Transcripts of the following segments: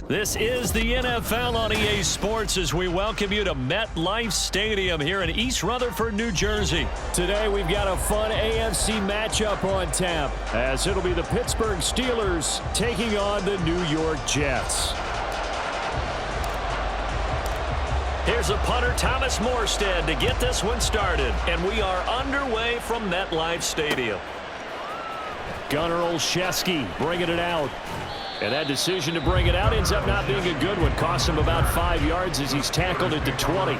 This is the NFL on EA Sports as we welcome you to MetLife Stadium here in East Rutherford, New Jersey. Today we've got a fun AFC matchup on tap as it'll be the Pittsburgh Steelers taking on the New York Jets. Here's a punter, Thomas Morstead, to get this one started. And we are underway from MetLife Stadium. Gunnar Olszewski bringing it out. And that decision to bring it out ends up not being a good one. Cost him about 5 yards as he's tackled at the 20.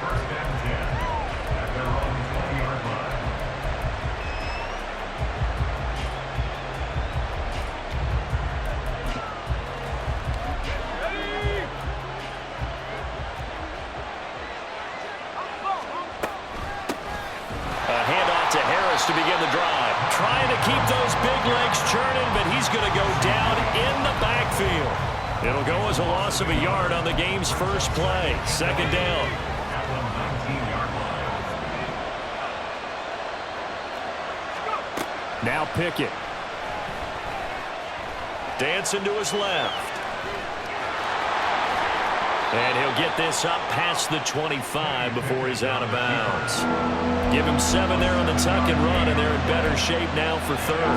To Harris to begin the drive. Trying to keep those big legs churning, but he's going to go down in the backfield. It'll go as a loss of a yard on the game's first play. Second down. Now Pickett. Dancing to his left. And he'll get this up past the 25 before he's out of bounds. Give him 7 there on the tuck and run, and they're in better shape now for third.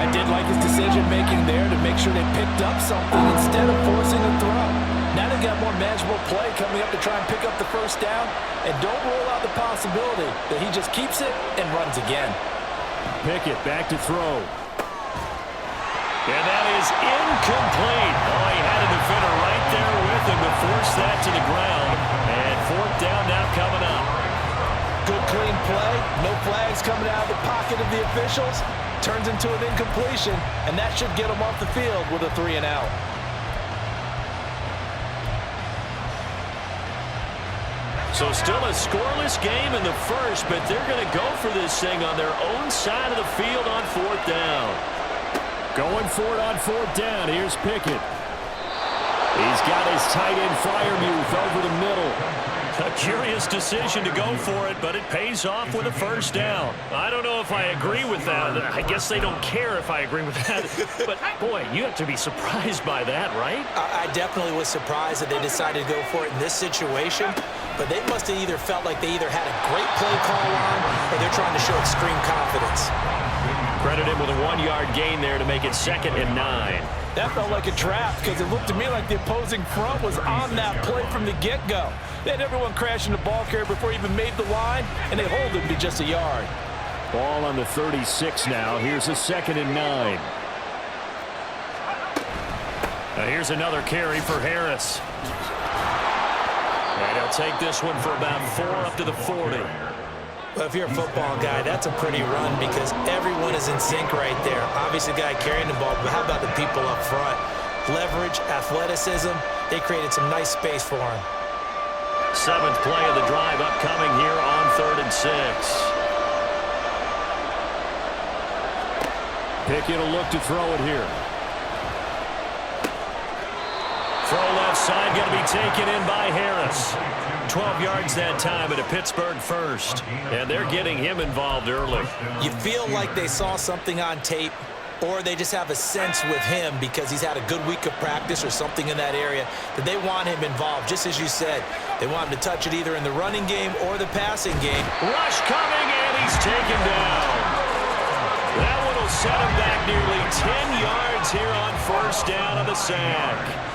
I did like his decision-making there to make sure they picked up something instead of forcing a throw. Now they've got more manageable play coming up to try and pick up the first down, and don't rule out the possibility that he just keeps it and runs again. Pickett back to throw. And that is incomplete. Oh, he had a defender right there with him to force that to the ground. And fourth down now coming up. Good clean play. No flags coming out of the pocket of the officials. Turns into an incompletion, and that should get him off the field with a 3 and out. So still a scoreless game in the first, but they're going to go for this thing on their own side of the field on fourth down. Going for it on fourth down. Here's Pickett. He's got his tight end Freiermuth over the middle. A curious decision to go for it, but it pays off with a first down. I don't know if I agree with that. I guess they don't care if I agree with that. But, boy, you have to be surprised by that, right? I definitely was surprised that they decided to go for it in this situation. But they must have either felt like they either had a great play call on or they're trying to show extreme confidence. Credit him with a 1-yard gain there to make it 2nd and 9. That felt like a trap because it looked to me like the opposing front was on that play from the get-go. They had everyone crashing the ball carrier before he even made the line, and they hold him to just a yard. Ball on the 36 now. Here's a 2nd and 9. Now here's another carry for Harris. And he'll take this one for about 4 up to the 40. Well, if you're a football guy, that's a pretty run because everyone is in sync right there. Obviously, the guy carrying the ball, but how about the people up front? Leverage, athleticism, they created some nice space for him. 7th play of the drive upcoming here on 3rd and 6. Pickett will look to throw it here. Throw left side, going to be taken in by Harris. 12 yards that time at a Pittsburgh first. And they're getting him involved early. You feel like they saw something on tape, or they just have a sense with him because he's had a good week of practice or something in that area that they want him involved. Just as you said, they want him to touch it either in the running game or the passing game. Rush coming, and he's taken down. That one will set him back nearly 10 yards here on first down on the sack.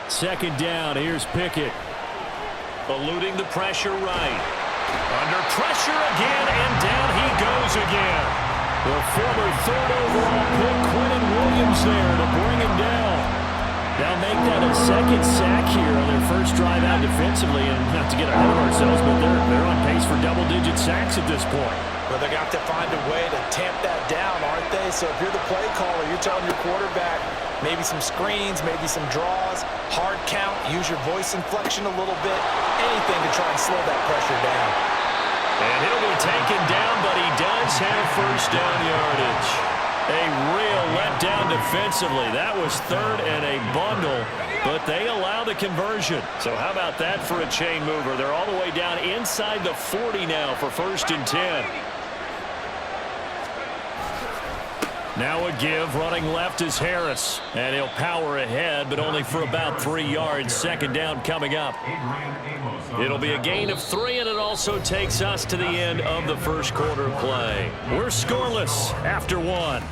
Second down, here's Pickett. Eluding the pressure right. Under pressure again, and down he goes again. The former 3rd overall pick, Quinnen Williams there to bring him down. They'll make that a 2nd sack here on their first drive out defensively, and not to get ahead of ourselves, but they're on pace for double-digit sacks at this point. Well, they're going to have to find a way to tamp that down, aren't they? So if you're the play caller, you're telling your quarterback maybe some screens, maybe some draws, hard count, use your voice inflection a little bit, anything to try and slow that pressure down. And he'll be taken down, but he does have first down yardage. defensively. That was third and a bundle, but they allow the conversion. So how about that for a chain mover? They're all the way down inside the 40 now for 1st and 10. Now a give, running left is Harris. And he'll power ahead, but only for about 3 yards. 2nd down coming up. It'll be a gain of 3, and it also takes us to the end of the first quarter play. We're scoreless after 1.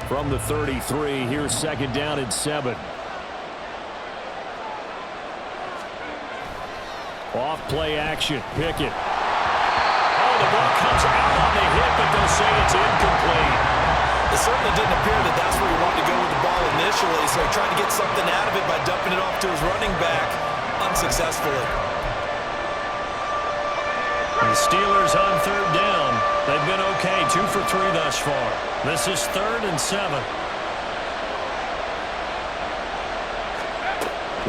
From the 33, here's 2nd down and 7. Off play action, Pickett. Oh, the ball comes out on the hit, but they'll say it's incomplete. It certainly didn't appear that that's where he wanted to go with the ball initially, so he tried to get something out of it by dumping it off to his running back unsuccessfully. The Steelers on 3rd down. They've been okay, 2 for 3 thus far. This is 3rd and 7.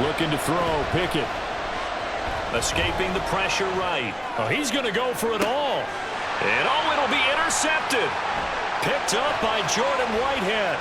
Looking to throw, Pickett. Escaping the pressure right. Oh, he's going to go for it all. And oh, it'll be intercepted. Picked up by Jordan Whitehead.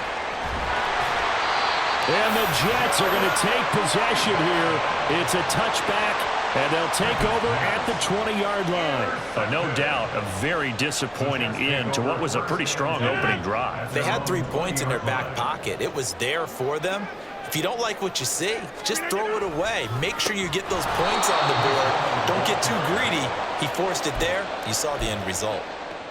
And the Jets are going to take possession here. It's a touchback, and they'll take over at the 20-yard line. No doubt a very disappointing end to what was a pretty strong opening drive. They had 3 points in their back pocket. It was there for them. If you don't like what you see, just throw it away. Make sure you get those points on the board. Don't get too greedy. He forced it there. You saw the end result.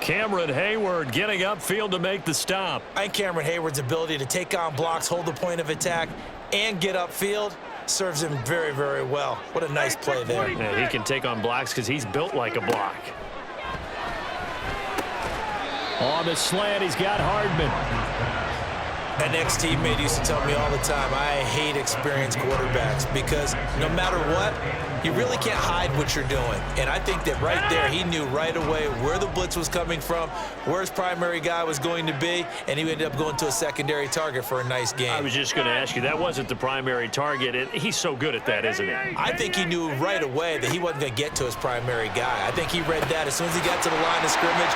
Cameron Hayward getting upfield to make the stop. I think Cameron Hayward's ability to take on blocks, hold the point of attack, and get upfield serves him very, very well. What a nice play there. Yeah, he can take on blocks because he's built like a block. On the slant, he's got Hardman. An ex-teammate used to tell me all the time, I hate experienced quarterbacks because no matter what, you really can't hide what you're doing. And I think that right there, he knew right away where the blitz was coming from, where his primary guy was going to be, and he ended up going to a secondary target for a nice game. I was just going to ask you, that wasn't the primary target. He's so good at that, isn't he? I think he knew right away that he wasn't going to get to his primary guy. I think he read that as soon as he got to the line of scrimmage,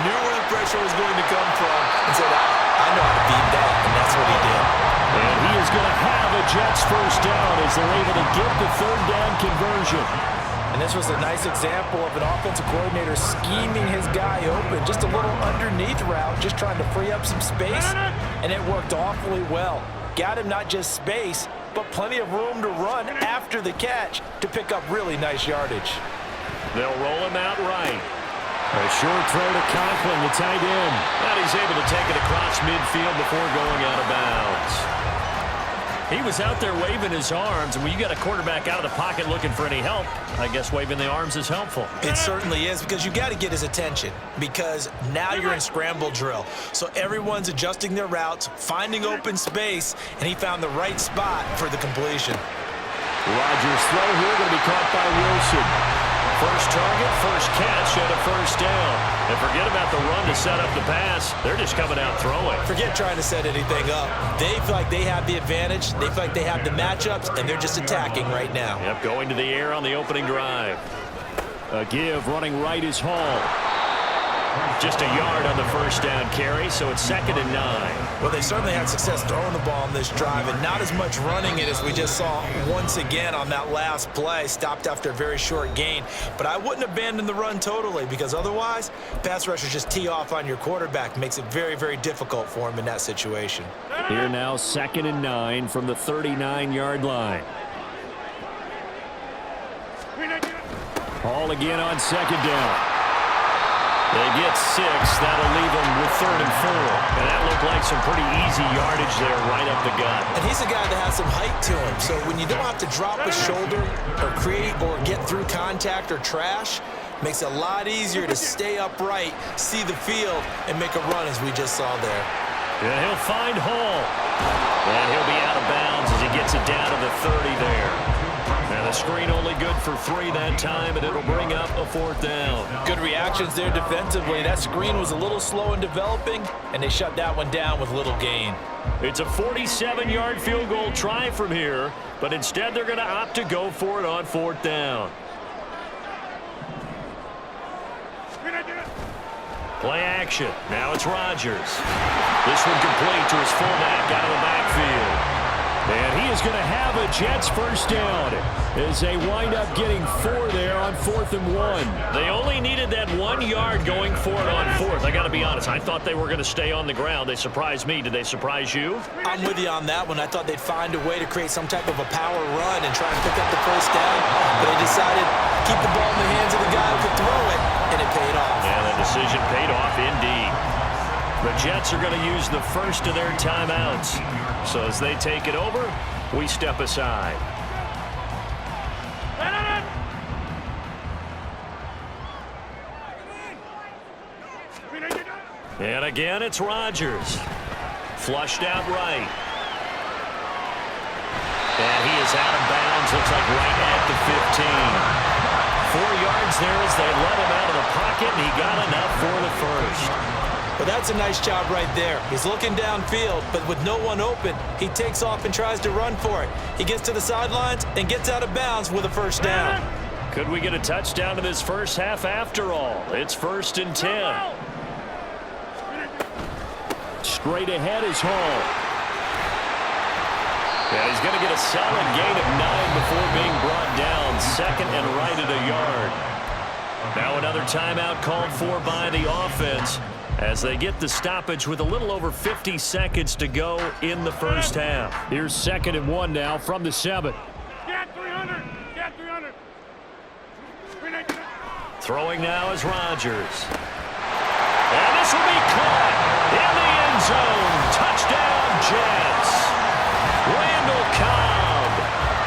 knew where the pressure was going to come from, and said, I know how to beat that, and that's what he did. And he is going to have a Jets 1st down as they're able to get the 3rd down conversion. And this was a nice example of an offensive coordinator scheming his guy open. Just a little underneath route, just trying to free up some space, and it worked awfully well. Got him not just space, but plenty of room to run after the catch to pick up really nice yardage. They'll roll him out right. A short throw to Conklin, the tight end. And he's able to take it across midfield before going out of bounds. He was out there waving his arms, and when you got a quarterback out of the pocket looking for any help, I guess waving the arms is helpful. It certainly is, because you got to get his attention, because now you're in scramble drill. So everyone's adjusting their routes, finding open space, and he found the right spot for the completion. Rodgers' throw here going to be caught by Wilson. First target, first catch, and a 1st down. And forget about the run to set up the pass. They're just coming out throwing. Forget trying to set anything up. They feel like they have the advantage. They feel like they have the matchups, and they're just attacking right now. Yep, going to the air on the opening drive. A give, running right is Hall. Just a yard on the 1st down carry, so it's 2nd and 9. Well, they certainly had success throwing the ball on this drive, and not as much running it as we just saw once again on that last play. Stopped after a very short gain. But I wouldn't abandon the run totally, because otherwise, pass rushers just tee off on your quarterback. Makes it very, very difficult for him in that situation. Here now, 2nd and 9 from the 39-yard line. Hall again on 2nd down. They get 6. That'll leave them with 3rd and 4. And that looked like some pretty easy yardage there right up the gut. And he's a guy that has some height to him. So when you don't have to drop a shoulder or create or get through contact or trash, makes it a lot easier to stay upright, see the field, and make a run as we just saw there. And he'll find Hall. And he'll be out of bounds as he gets it down to the 30 there. And the screen only good for 3 that time, and it'll bring up a 4th down. Good reactions there defensively. That screen was a little slow in developing, and they shut that one down with little gain. It's a 47-yard field goal try from here, but instead they're going to opt to go for it on 4th down. Play action. Now it's Rodgers. This one complete to his fullback out of the backfield. And he is going to have a Jets first down as they wind up getting 4 there on 4th and 1. They only needed that 1 yard going for it on 4th. I got to be honest. I thought they were going to stay on the ground. They surprised me. Did they surprise you? I'm with you on that one. I thought they'd find a way to create some type of a power run and try and pick up the first down. But they decided to keep the ball in the hands of the guy who could throw it, and it paid off. Yeah, that decision paid off indeed. The Jets are going to use the first of their timeouts. So as they take it over, we step aside. And again, it's Rodgers. Flushed out right. And he is out of bounds, looks like right at the 15. 4 yards there as they let him out of the pocket, and he got enough for the first. But that's a nice job right there. He's looking downfield, but with no one open, he takes off and tries to run for it. He gets to the sidelines and gets out of bounds with a first down. Could we get a touchdown in this first half after all? It's 1st and 10. Straight ahead is Hall. Yeah, he's going to get a solid gain of 9 before being brought down. 2nd and right at a yard. Now another timeout called for by the offense as they get the stoppage with a little over 50 seconds to go in the first half. Here's 2nd and 1 now from the 7. Get 300. Get 300. Throwing now is Rodgers. And this will be caught in the end zone. Touchdown, Jets. Randall Cobb,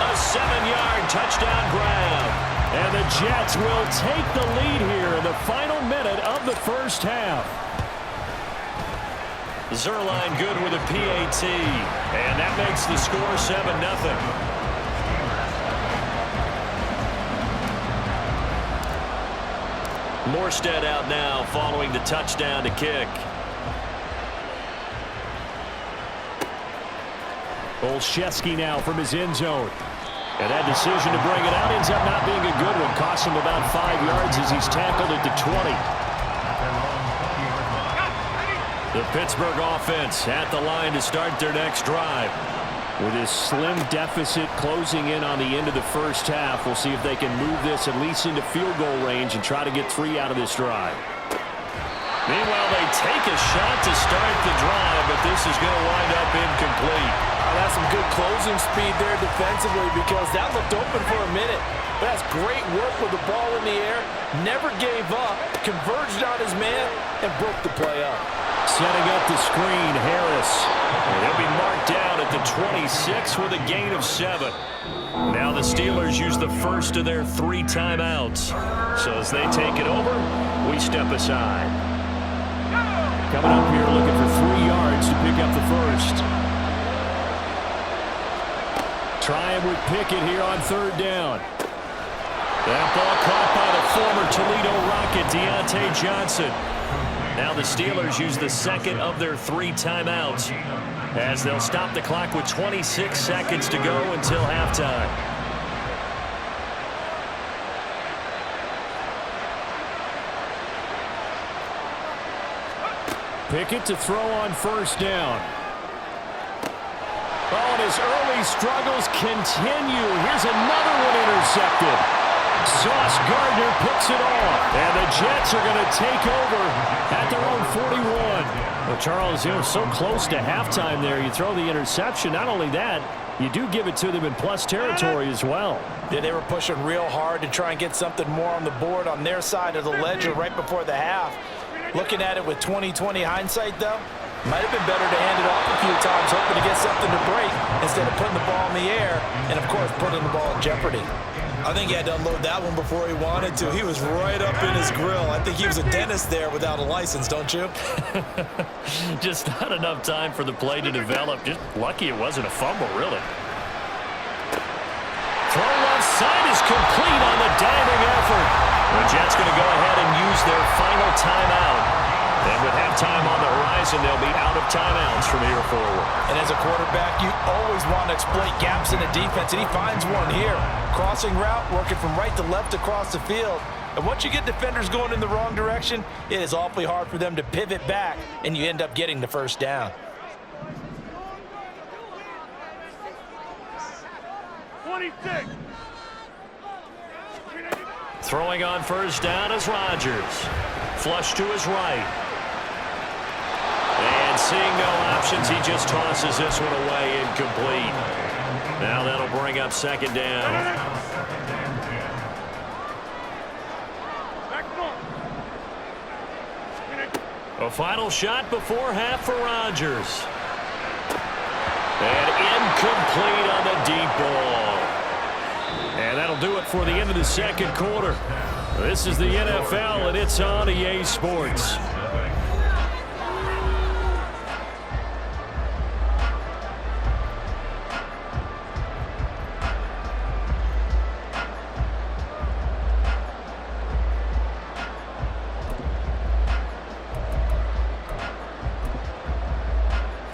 a 7-yard touchdown grab. And the Jets will take the lead here in the final minute of the first half. Zuerlein good with a PAT. And that makes the score 7-0. Morstead out now following the touchdown to kick. Olszewski now from his end zone. And that decision to bring it out ends up not being a good one. Costs him about 5 yards as he's tackled at the 20. The Pittsburgh offense at the line to start their next drive. With his slim deficit closing in on the end of the first half, we'll see if they can move this at least into field goal range and try to get 3 out of this drive. Meanwhile, they take a shot to start the drive, but this is going to wind up incomplete. That's some good closing speed there defensively because that looked open for a minute. But that's great work with the ball in the air. Never gave up, converged on his man, and broke the play up. Setting up the screen, Harris. And he'll be marked down at the 26 with a gain of 7. Now the Steelers use the first of their 3 timeouts. So as they take it over, we step aside. Coming up here looking for 3 yards to pick up the first. Trying with Pickett here on 3rd down. That ball caught by the former Toledo Rocket, Deontay Johnson. Now the Steelers use the 2nd of their 3 timeouts as they'll stop the clock with 26 seconds to go until halftime. Pickett to throw on 1st down. Oh, and his early struggles continue. Here's another one intercepted. Sauce Gardner picks it off. And the Jets are going to take over at their own 41. Well, Charles, you know, so close to halftime there. You throw the interception. Not only that, you do give it to them in plus territory as well. Yeah, they were pushing real hard to try and get something more on the board on their side of the ledger right before the half. Looking at it with 20/20 hindsight, though, might have been better to hand it off a few times, hoping to get something to break instead of putting the ball in the air and, of course, putting the ball in jeopardy. I think he had to unload that one before he wanted to. He was right up in his grill. I think he was a dentist there without a license, don't you? Just not enough time for the play to develop. Just lucky it wasn't a fumble, really. Throw sign is complete on the diving effort. The Jets going to go ahead and use their final timeout. And with halftime on the horizon, they'll be out of timeouts from here forward. And as a quarterback, you always want to exploit gaps in the defense, and he finds one here. Crossing route, working from right to left across the field. And once you get defenders going in the wrong direction, it is awfully hard for them to pivot back, and you end up getting the first down. 26. Throwing on first down is Rodgers. Flush to his right. And seeing no options, he just tosses this one away incomplete. Now that'll bring up second down. A final shot before half for Rodgers. And incomplete on the deep ball. And that'll do it for the end of the second quarter. This is the NFL, and it's on EA Sports.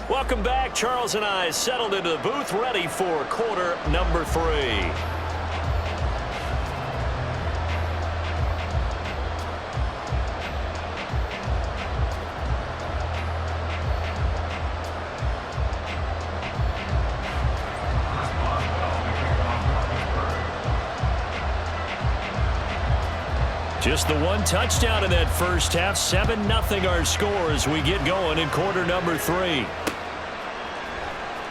Welcome back. Charles and I settled into the booth, ready for quarter number 3. Just the one touchdown in that first half. 7-0 our score as we get going in quarter number 3.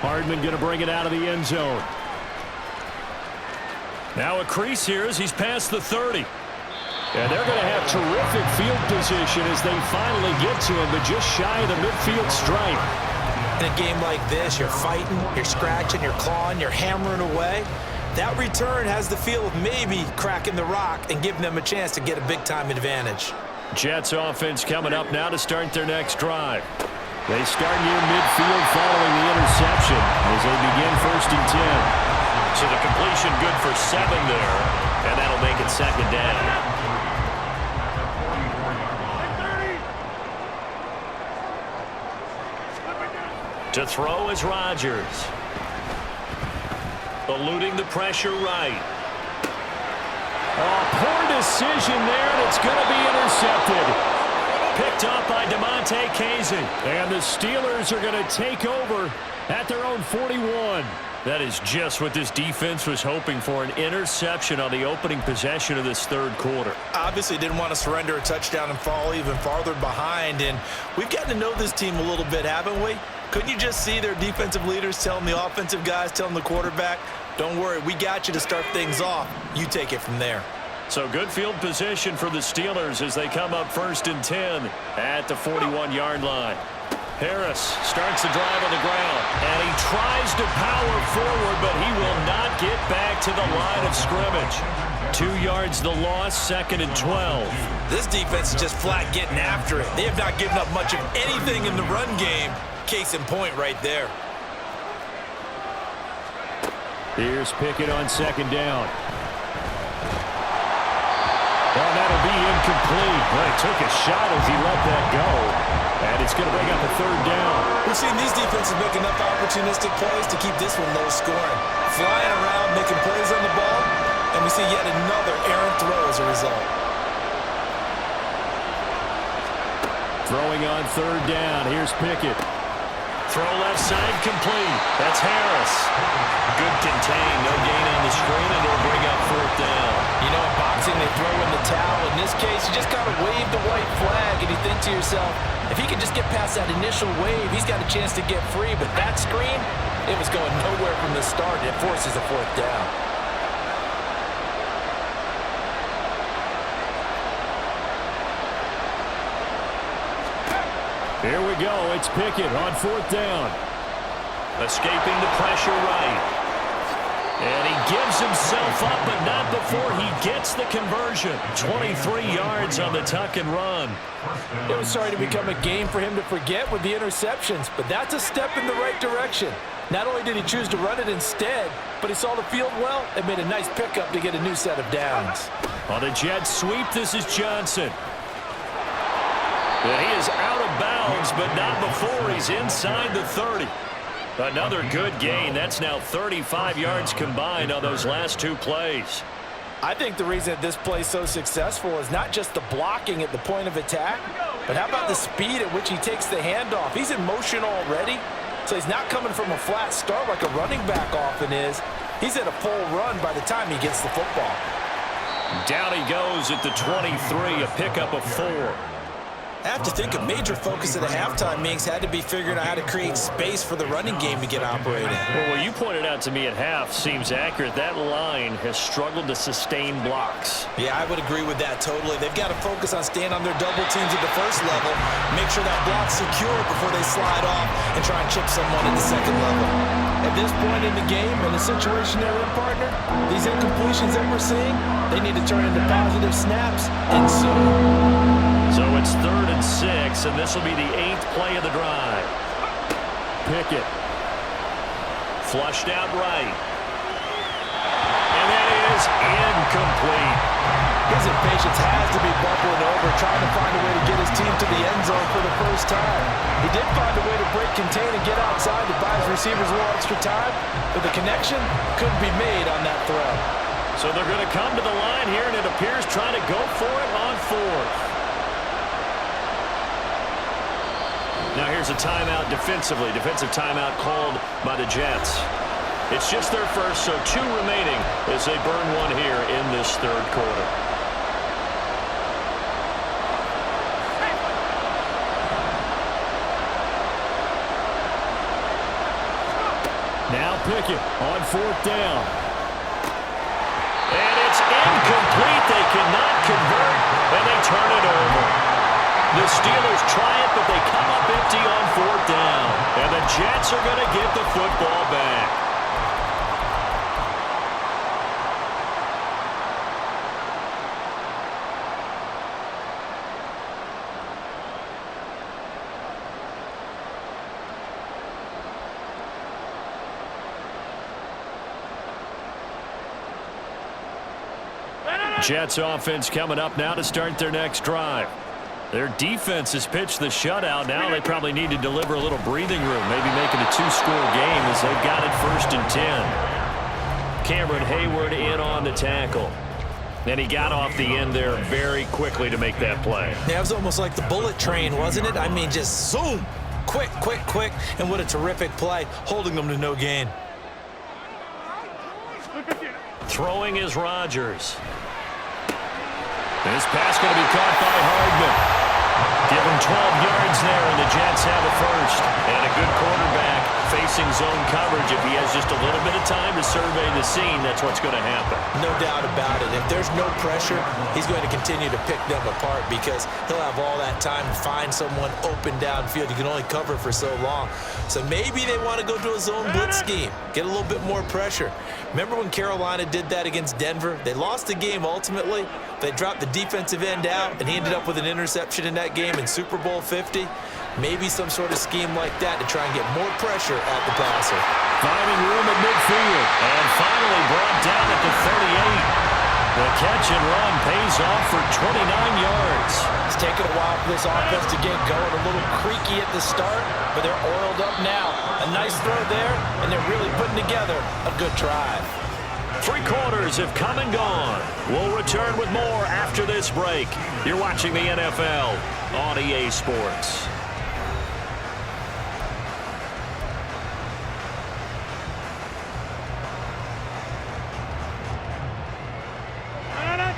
Hardman going to bring it out of the end zone. Now a crease here as he's past the 30. And they're going to have terrific field position as they finally get to him, but just shy of the midfield stripe. In a game like this, you're fighting, you're scratching, you're clawing, you're hammering away. That return has the feel of maybe cracking the rock and giving them a chance to get a big-time advantage. Jets offense coming up now to start their next drive. They start near midfield following the interception as they begin 1st and 10. So the completion good for 7 there, and that'll make it second down. To throw is Rodgers. Eluding the pressure right. Oh, poor decision there, and it's going to be intercepted. Picked up by DeMonte Casey. And the Steelers are going to take over at their own 41. That is just what this defense was hoping for, an interception on the opening possession of this third quarter. Obviously didn't want to surrender a touchdown and fall even farther behind, and we've gotten to know this team a little bit, haven't we? Couldn't you just see their defensive leaders telling the offensive guys, telling the quarterback, don't worry, we got you to start things off. You take it from there. So good field position for the Steelers as they come up 1st and 10 at the 41-yard line. Harris starts the drive on the ground, and he tries to power forward, but he will not get back to the line of scrimmage. 2 yards the loss, 2nd and 12. This defense is just flat getting after it. They have not given up much of anything in the run game. Case in point right there. Here's Pickett on 2nd down. Well, that'll be incomplete. Well, he took a shot as he let that go. And it's going to bring up a 3rd down. We've seen these defenses make enough opportunistic plays to keep this one low scoring. Flying around, making plays on the ball, and we see yet another errant throw as a result. Throwing on 3rd down. Here's Pickett. Throw left side complete. That's Harris. Good contain. No gain on the screen, and they'll bring up 4th down. You know, in boxing, they throw in the towel. In this case, you just got to wave the white flag, and you think to yourself, if he can just get past that initial wave, he's got a chance to get free. But that screen, it was going nowhere from the start. It forces a 4th down. Here we go. It's Pickett on 4th down. Escaping the pressure right. And he gives himself up, but not before he gets the conversion. 23 yards on the tuck and run. It was starting to become a game for him to forget with the interceptions, but that's a step in the right direction. Not only did he choose to run it instead, but he saw the field well and made a nice pickup to get a new set of downs. On the jet sweep, this is Johnson. And he is out of bounds, but not before he's inside the 30. Another good gain. That's now 35 yards combined on those last two plays. I think the reason that this play is so successful is not just the blocking at the point of attack, but how about the speed at which he takes the handoff? He's in motion already, so he's not coming from a flat start like a running back often is. He's at a full run by the time he gets the football. Down he goes at the 23, a pickup of 4. I have to think a major focus of the halftime meetings had to be figuring out how to create space for the running game to get operating. Well, what you pointed out to me at half seems accurate. That line has struggled to sustain blocks. Yeah, I would agree with that totally. They've got to focus on staying on their double teams at the first level, make sure that block's secure before they slide off and try and chip someone at the second level. At this point in the game, in the situation they're in, partner, these incompletions that we're seeing, they need to turn into positive snaps, and soon. So it's 3rd and 6, and this will be the 8th play of the drive. Pickett. Flushed out right. And that is incomplete. His impatience has to be bubbling over, trying to find a way to get his team to the end zone for the first time. He did find a way to break, contain, and get outside to buy his receivers a little extra time, but the connection couldn't be made on that throw. So they're going to come to the line here, and it appears trying to go for it on 4th. Now here's a timeout defensively. Defensive timeout called by the Jets. It's just their first, so 2 remaining as they burn one here in this 3rd quarter. Now Pickett on 4th down. And it's incomplete. They cannot convert, and they turn it over. The Steelers try it, but they come up empty on 4th down. And the Jets are going to get the football back. Jets offense coming up now to start their next drive. Their defense has pitched the shutout. Now they probably need to deliver a little breathing room, maybe make it a 2-score game as they've got it 1st and 10. Cameron Hayward in on the tackle. And he got off the end there very quickly to make that play. Yeah, it was almost like the bullet train, wasn't it? I mean, just zoom, quick, quick, quick, and what a terrific play, holding them to no gain. Throwing is Rodgers. This pass going to be caught by Hardman. Give him 12 yards there, and the Jets have a first. And a good quarterback facing zone coverage. If he has just a little bit of time to survey the scene, that's what's going to happen. No doubt about it. If there's no pressure, he's going to continue to pick them apart because he'll have all that time to find someone open downfield. You can only cover for so long. So maybe they want to go to a zone blitz scheme, get a little bit more pressure. Remember when Carolina did that against Denver? They lost the game ultimately. They dropped the defensive end out, and he ended up with an interception in that game in Super Bowl 50. Maybe some sort of scheme like that to try and get more pressure at the passer. Finding room at midfield, and finally brought down at the 38. The catch and run pays off for 29 yards. It's taken a while for this offense to get going. A little creaky at the start, but they're oiled up now. A nice throw there, and they're really putting together a good drive. 3 quarters have come and gone. We'll return with more after this break. You're watching the NFL on EA Sports.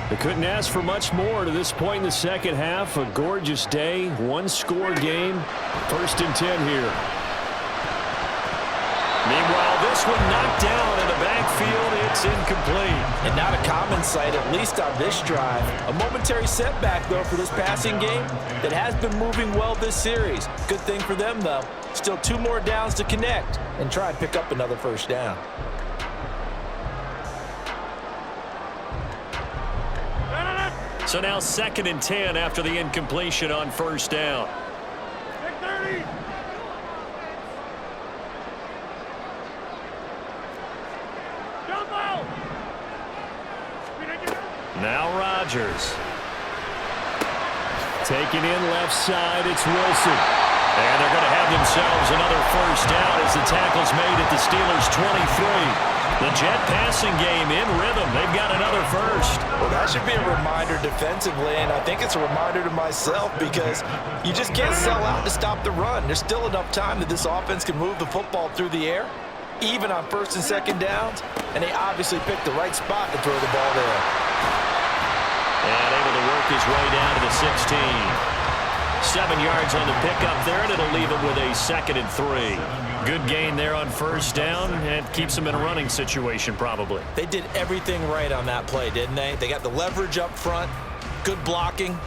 They couldn't ask for much more to this point in the second half. A gorgeous day, 1-score game. 1st and 10 here. Meanwhile, this one knocked down in the backfield. It's incomplete. And not a common sight, at least on this drive. A momentary setback, though, for this passing game that has been moving well this series. Good thing for them, though. Still 2 more downs to connect and try and pick up another first down. So now 2nd and 10 after the incompletion on 1st down. Now Rodgers. Taking in left side, it's Wilson. And they're going to have themselves another first down as the tackle's made at the Steelers' 23. The Jet passing game in rhythm. They've got another first. Well, that should be a reminder defensively, and I think it's a reminder to myself because you just can't sell out to stop the run. There's still enough time that this offense can move the football through the air, even on first and second downs, and they obviously picked the right spot to throw the ball there. And able to work his way down to the 16. 7 yards on the pickup there, and it'll leave him with a 2nd and 3. Good gain there on first down, and keeps him in a running situation probably. They did everything right on that play, didn't they? They got the leverage up front, good blocking,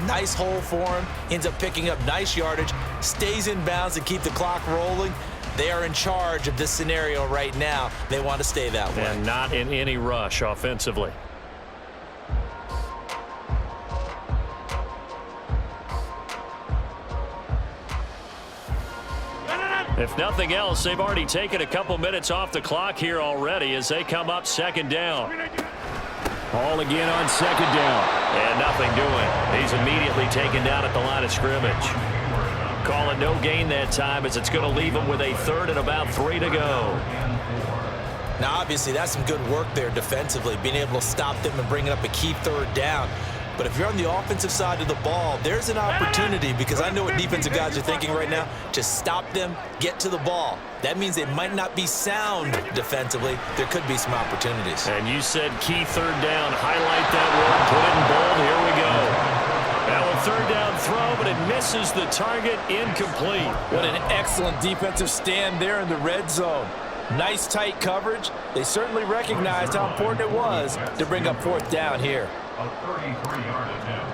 nice hole for him, ends up picking up nice yardage, stays in bounds to keep the clock rolling. They are in charge of this scenario right now. They want to stay that way. And not in any rush offensively. If nothing else, they've already taken a couple minutes off the clock here already as they come up 2nd down. Ball again on 2nd down. And nothing doing. He's immediately taken down at the line of scrimmage. Call it no gain that time as it's going to leave him with a 3rd and about 3 to go. Now, obviously, that's some good work there defensively, being able to stop them and bringing up a key 3rd down. But if you're on the offensive side of the ball, there's an opportunity because I know what defensive guys are thinking right now. Just stop them, get to the ball. That means they might not be sound defensively. There could be some opportunities. And you said key 3rd down. Highlight that word. Put it in bold. Here we go. Now a 3rd down throw, but it misses the target. Incomplete. What an excellent defensive stand there in the red zone. Nice tight coverage. They certainly recognized how important it was to bring up 4th down here. A 33-yard attempt.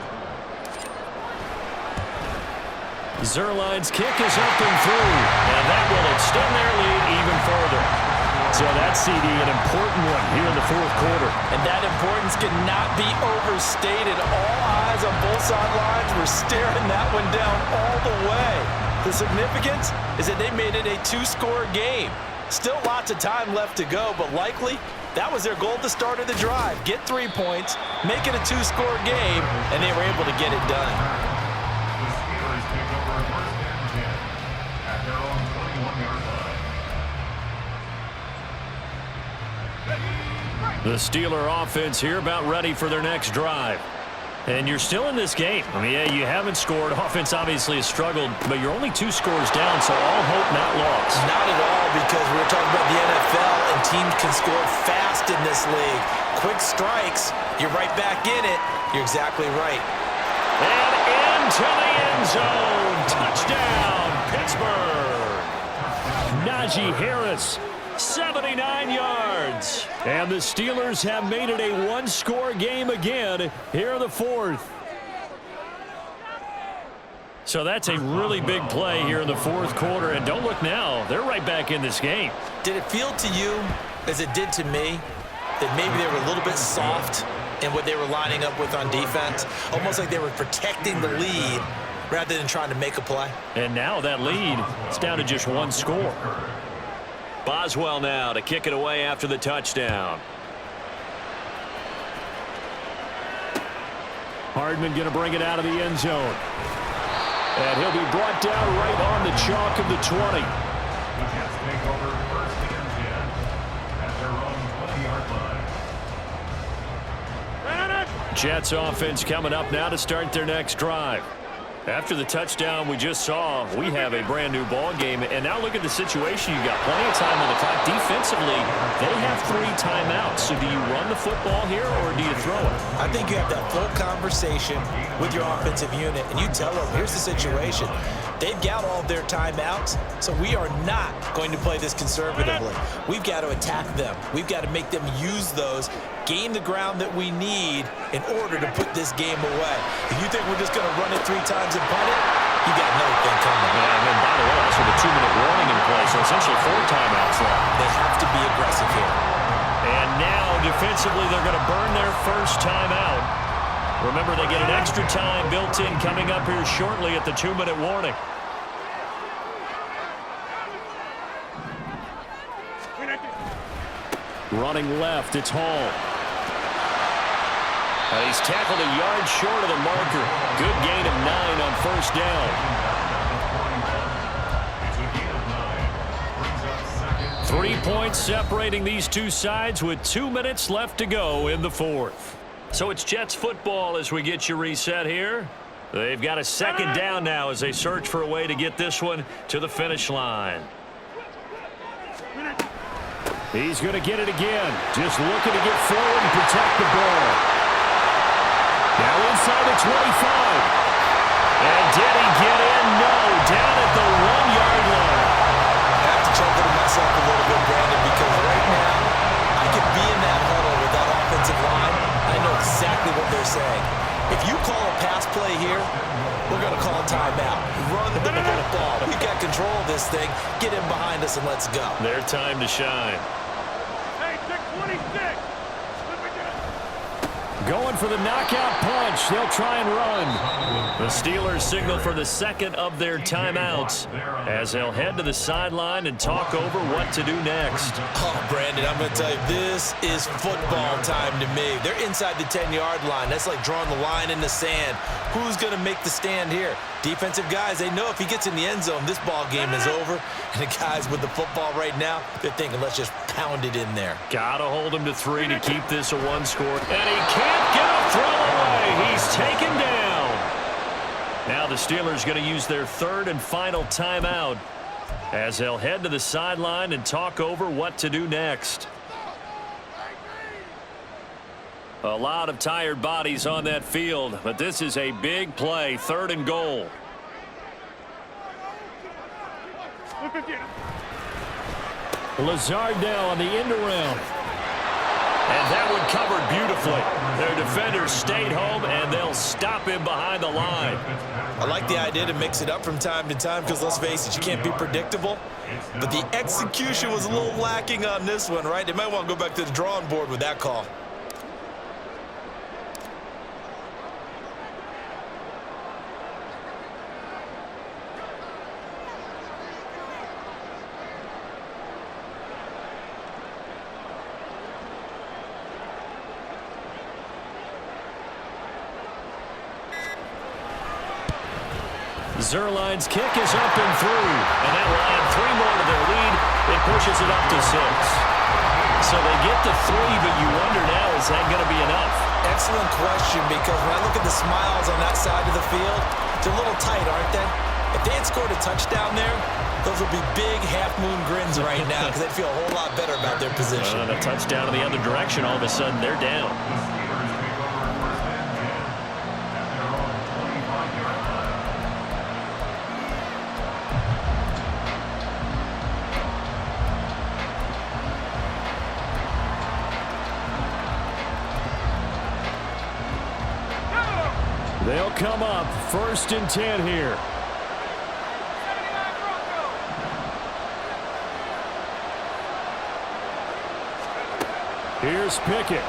Zuerlein's kick is up and through, and that will extend their lead even further. So that CD, an important one here in the 4th quarter. And that importance cannot be overstated. All eyes on both sidelines were staring that one down all the way. The significance is that they made it a 2-score game. Still lots of time left to go, but likely that was their goal at the start of the drive. Get 3 points, make it a 2-score game, and they were able to get it done. The Steelers take over first and 10 at their own 21-yard line. The Steeler offense here about ready for their next drive. And you're still in this game. I mean, yeah, you haven't scored. Offense obviously has struggled, but you're only 2 scores down, so all hope not lost. Not at all, because we're talking about the NFL, and teams can score fast in this league. Quick strikes, you're right back in it. You're exactly right. And into the end zone. Touchdown, Pittsburgh. Najee Harris, 79 yards. And the Steelers have made it a 1-score game again here in the 4th. So that's a really big play here in the 4th quarter. And don't look now, they're right back in this game. Did it feel to you, as it did to me, that maybe they were a little bit soft in what they were lining up with on defense? Almost like they were protecting the lead rather than trying to make a play. And now that lead, it's down to just 1 score. Boswell now to kick it away after the touchdown. Hardman going to bring it out of the end zone. And he'll be brought down right on the chalk of the 20. The Jets take over first and 10 at their own 20-yard line. Jets offense coming up now to start their next drive. After the touchdown we just saw, we have a brand new ball game. And now look at the situation. You got plenty of time on the clock. Defensively, they have 3 timeouts. So do you run the football here or do you throw it? I think you have that full conversation with your offensive unit, and you tell them, here's the situation. They've got all their timeouts, so we are not going to play this conservatively. We've got to attack them. We've got to make them use those, gain the ground that we need in order to put this game away. If you think we're just going to run it 3 times and punt it, you got another thing coming. Yeah, and then by the way, also the 2-minute warning in play, so essentially 4 timeouts left. They have to be aggressive here. And now defensively they're going to burn their first timeout. Remember, they get an extra time built in coming up here shortly at the 2-minute warning. Running left, it's Hall. He's tackled a yard short of the marker. Good gain of 9 on first down. It's a gain of 9. Brings up 2nd. 3 points separating these two sides with 2 minutes left to go in the fourth. So it's Jets football as we get you reset here. They've got a 2nd down now as they search for a way to get this one to the finish line. He's going to get it again. Just looking to get forward and protect the ball. Now inside the 25. And did he get in? No. Down at the 1-yard line. I have to chuckle to myself a little bit, Brandon, because right now I could be in that huddle with that offensive line. I know exactly what they're saying. If you call a pass play here, we're going to call a timeout. Run the football. We got control of this thing. Get in behind us and let's go. Their time to shine. Hey, 626. Going for the knockout punch. They'll try and run. The Steelers signal for the second of their timeouts as they'll head to the sideline and talk over what to do next. Oh, Brandon, I'm going to tell you, this is football time to me. They're inside the 10-yard line. That's like drawing the line in the sand. Who's going to make the stand here? Defensive guys, they know if he gets in the end zone, this ball game is over. And the guys with the football right now, they're thinking, let's just pound it in there. Gotta hold him to 3 to keep this a 1 score. And he can't get a throw away. He's taken down. Now the Steelers going to use their 3rd and final timeout as they'll head to the sideline and talk over what to do next. A lot of tired bodies on that field, but this is a big play, 3rd and goal. Lazard now on the end around. And that one covered beautifully. Their defenders stayed home, and they'll stop him behind the line. I like the idea to mix it up from time to time because, let's face it, you can't be predictable. But the execution was a little lacking on this one, right? They might want to go back to the drawing board with that call. Zuerlein's kick is up and through, and that will add 3 more to their lead. It pushes it up to 6. So they get to 3, but you wonder now, is that going to be enough? Excellent question, because when I look at the smiles on that side of the field, they're a little tight, aren't they? If they had scored a touchdown there, those would be big half-moon grins right now because they'd feel a whole lot better about their position. And a touchdown in the other direction, all of a sudden they're down. They'll come up 1st and 10 here. Here's Pickett.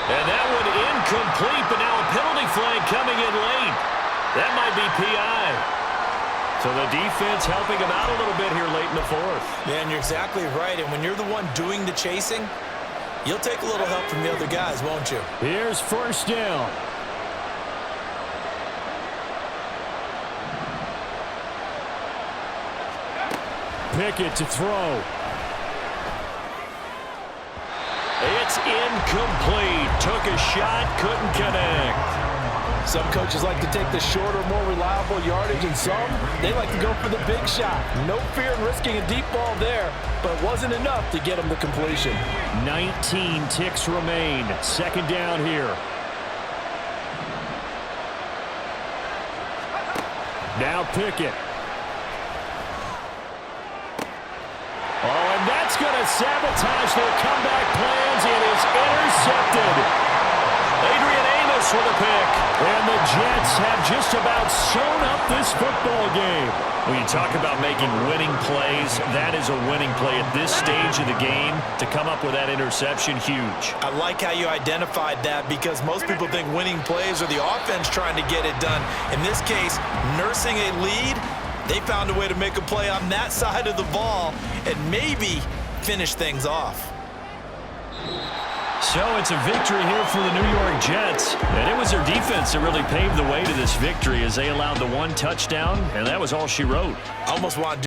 And that one incomplete, but now a penalty flag coming in late. That might be PI. So the defense helping him out a little bit here late in the 4th. Yeah, and you're exactly right. And when you're the one doing the chasing, you'll take a little help from the other guys, won't you? Here's 1st down. Pickett to throw. It's incomplete. Took a shot, couldn't connect. Some coaches like to take the shorter, more reliable yardage, and some, they like to go for the big shot. No fear in risking a deep ball there, but it wasn't enough to get them to completion. 19 ticks remain. 2nd down here. Now Pickett. Oh, and that's going to sabotage their comeback plans. It is intercepted. Adrian Amos with a pick. And the Jets have just about sewn up this football game. When you talk about making winning plays, that is a winning play at this stage of the game. To come up with that interception, huge. I like how you identified that because most people think winning plays are the offense trying to get it done. In this case, nursing a lead, they found a way to make a play on that side of the ball and maybe finish things off. So it's a victory here for the New York Jets. And it was their defense that really paved the way to this victory as they allowed the one touchdown, and that was all she wrote. I almost want to